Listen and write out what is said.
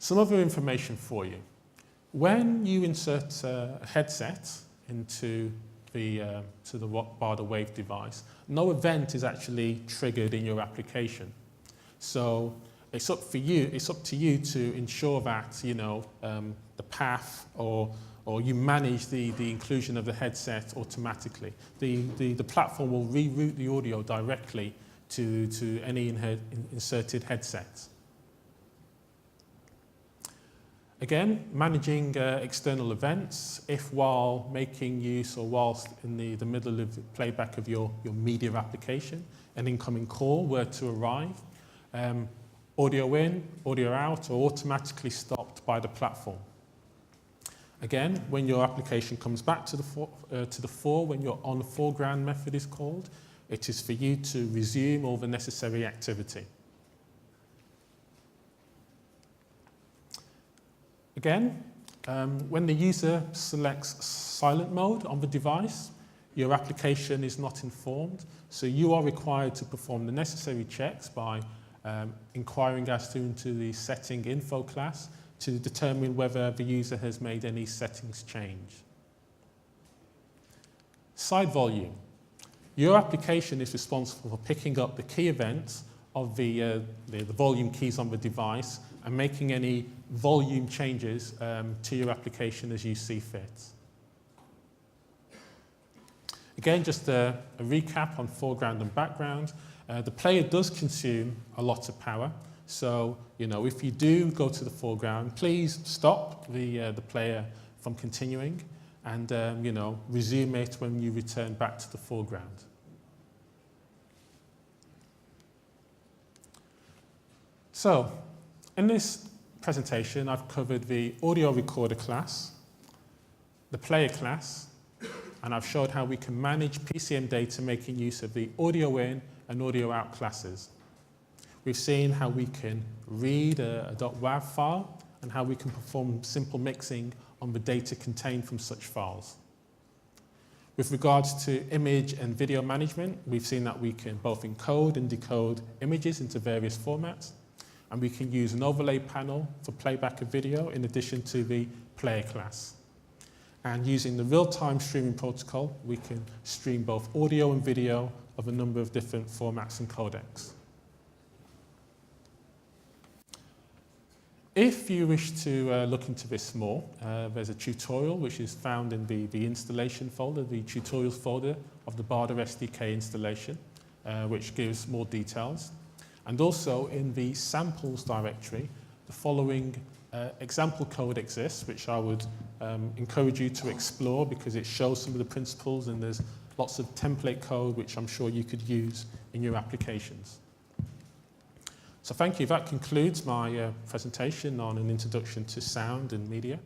Some other information for you. When you insert a headset into the bada wave device, no event is actually triggered in your application. So it's up to you to ensure that the path or you manage the inclusion of the headset automatically. The platform will reroute the audio directly to any inserted headset. Again, managing external events. If while making use or whilst in the middle of the playback of your media application, an incoming call were to arrive, audio in, audio out, or automatically stopped by the platform. Again, when your application comes back to the fore, when your on foreground method is called, it is for you to resume all the necessary activity. Again, when the user selects silent mode on the device, your application is not informed, so you are required to perform the necessary checks by inquiring as to into the setting info class to determine whether the user has made any settings change. Side volume. Your application is responsible for picking up the key events of the volume keys on the device and making any volume changes to your application as you see fit. Again, just a recap on foreground and background. The player does consume a lot of power. So, if you do go to the foreground, please stop the player from continuing and, resume it when you return back to the foreground. So, in this presentation, I've covered the audio recorder class, the player class, and I've showed how we can manage PCM data making use of the audio in and audio out classes. We've seen how we can read a .wav file and how we can perform simple mixing on the data contained from such files. With regards to image and video management, we've seen that we can both encode and decode images into various formats, and we can use an overlay panel for playback of video in addition to the player class. And using the real-time streaming protocol, we can stream both audio and video of a number of different formats and codecs. If you wish to look into this more, there's a tutorial which is found in the installation folder, the tutorials folder of the bada SDK installation, which gives more details. And also in the samples directory, the following example code exists, which I would encourage you to explore because it shows some of the principles and there's lots of template code which I'm sure you could use in your applications. So thank you. That concludes my presentation on an introduction to sound and media.